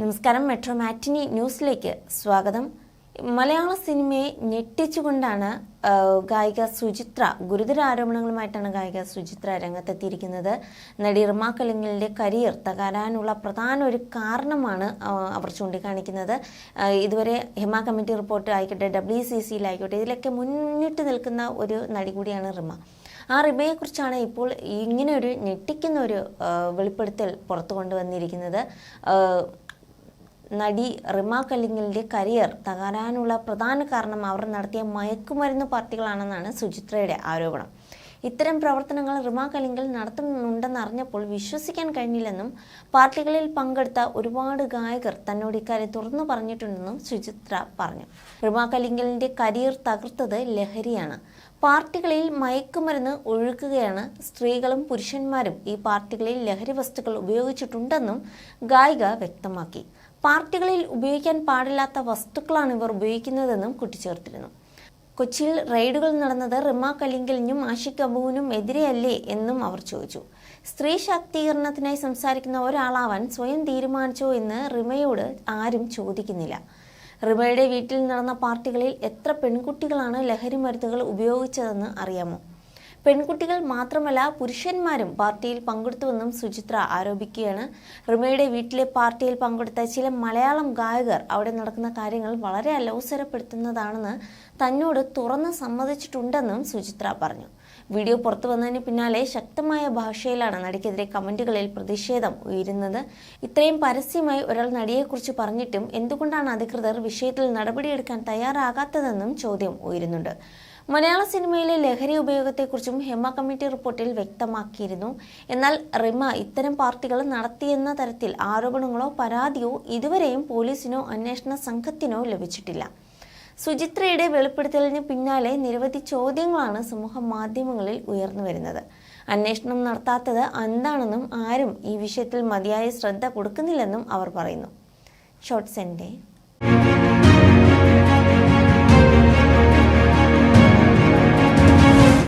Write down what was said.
നമസ്കാരം. മെട്രോ മാറ്റിനി ന്യൂസിലേക്ക് സ്വാഗതം. മലയാള സിനിമയെ ഞെട്ടിച്ചുകൊണ്ടാണ് ഗായിക സുചിത്ര, ഗുരുതര ആരോപണങ്ങളുമായിട്ടാണ് ഗായിക സുചിത്ര രംഗത്തെത്തിയിരിക്കുന്നത്. നടി റിമ കലിംഗലിൻ്റെ കരിയർ തകരാനുള്ള പ്രധാന ഒരു കാരണമാണ് അവർ ചൂണ്ടിക്കാണിക്കുന്നത്. ഇതുവരെ ഹിമ കമ്മിറ്റി റിപ്പോർട്ട് ആയിക്കോട്ടെ, WCCയിലായിക്കോട്ടെ, ഇതിലൊക്കെ മുന്നിട്ട് നിൽക്കുന്ന ഒരു നടി കൂടിയാണ് റിമ. ആ റിമയെക്കുറിച്ചാണ് ഇപ്പോൾ ഇങ്ങനെ ഒരു ഞെട്ടിക്കുന്ന ഒരു വെളിപ്പെടുത്തൽ പുറത്തു കൊണ്ടുവന്നിരിക്കുന്നത്. നടി റിമ കലിംഗലിൻ്റെ കരിയർ തകരാനുള്ള പ്രധാന കാരണം അവർ നടത്തിയ മയക്കുമരുന്ന് പാർട്ടികളാണെന്നാണ് സുചിത്രയുടെ ആരോപണം. ഇത്തരം പ്രവർത്തനങ്ങൾ റിമ കലിംഗൽ നടത്തുന്നുണ്ടെന്നറിഞ്ഞപ്പോൾ വിശ്വസിക്കാൻ കഴിഞ്ഞില്ലെന്നും പാർട്ടികളിൽ പങ്കെടുത്ത ഒരുപാട് ഗായകർ തന്നോട് ഇക്കാര്യം തുറന്നു പറഞ്ഞിട്ടുണ്ടെന്നും സുചിത്ര പറഞ്ഞു. റിമ കലിംഗലിൻ്റെ കരിയർ തകർത്തത് ലഹരിയാണ്. പാർട്ടികളിൽ മയക്കുമരുന്ന് ഒഴുകുകയാണ്. സ്ത്രീകളും പുരുഷന്മാരും ഈ പാർട്ടികളിൽ ലഹരി വസ്തുക്കൾ ഉപയോഗിച്ചിട്ടുണ്ടെന്നും ഗായിക വ്യക്തമാക്കി. പാർട്ടികളിൽ ഉപയോഗിക്കാൻ പാടില്ലാത്ത വസ്തുക്കളാണ് ഇവർ ഉപയോഗിക്കുന്നതെന്നും കൂട്ടിച്ചേർത്തിരുന്നു. കൊച്ചിയിൽ റെയ്ഡുകൾ നടന്നത് റിമ കലിംഗലിനും ആഷിഖ് അബുവിനും എതിരെയല്ലേ എന്നും അവർ ചോദിച്ചു. സ്ത്രീ ശാക്തീകരണത്തിനായി സംസാരിക്കുന്ന ഒരാളാവാൻ സ്വയം തീരുമാനിച്ചോ എന്ന് റിമയോട് ആരും ചോദിക്കുന്നില്ല. റിമയുടെ വീട്ടിൽ നടന്ന പാർട്ടികളിൽ എത്ര പെൺകുട്ടികളാണ് ലഹരി മരുന്നുകൾ ഉപയോഗിച്ചതെന്ന് അറിയാമോ? പെൺകുട്ടികൾ മാത്രമല്ല, പുരുഷന്മാരും പാർട്ടിയിൽ പങ്കെടുത്തുവെന്നും സുചിത്ര ആരോപിക്കുകയാണ്. റിമയുടെ വീട്ടിലെ പാർട്ടിയിൽ പങ്കെടുത്ത ചില മലയാളം ഗായകർ അവിടെ നടക്കുന്ന കാര്യങ്ങൾ വളരെ അലോസരപ്പെടുത്തുന്നതാണെന്ന് തന്നോട് തുറന്ന് സമ്മതിച്ചിട്ടുണ്ടെന്നും സുചിത്ര പറഞ്ഞു. വീഡിയോ പുറത്തു വന്നതിന് പിന്നാലെ ശക്തമായ ഭാഷയിലാണ് നടിക്കെതിരെ കമന്റുകളിൽ പ്രതിഷേധം ഉയരുന്നത്. ഇത്രയും പരസ്യമായി ഒരാൾ നടിയെക്കുറിച്ച് പറഞ്ഞിട്ടും എന്തുകൊണ്ടാണ് അധികൃതർ വിഷയത്തിൽ നടപടിയെടുക്കാൻ തയ്യാറാകാത്തതെന്നും ചോദ്യം ഉയരുന്നുണ്ട്. മലയാള സിനിമയിലെ ലഹരി ഉപയോഗത്തെക്കുറിച്ചും ഹിമ കമ്മിറ്റി റിപ്പോർട്ടിൽ വ്യക്തമാക്കിയിരുന്നു. എന്നാൽ റിമ ഇത്തരം പാർട്ടികൾ നടത്തിയെന്ന തരത്തിൽ ആരോപണങ്ങളോ പരാതിയോ ഇതുവരെയും പോലീസിനോ അന്വേഷണ സംഘത്തിനോ ലഭിച്ചിട്ടില്ല. സുചിത്രയുടെ വെളിപ്പെടുത്തലിന് പിന്നാലെ നിരവധി ചോദ്യങ്ങളാണ് സമൂഹ മാധ്യമങ്ങളിൽ ഉയർന്നു വരുന്നത്. അന്വേഷണം നടത്താത്തത് എന്താണെന്നും ആരും ഈ വിഷയത്തിൽ മതിയായ ശ്രദ്ധ കൊടുക്കുന്നില്ലെന്നും അവർ പറയുന്നു. ഷോർട്ട്സിൻ്റെ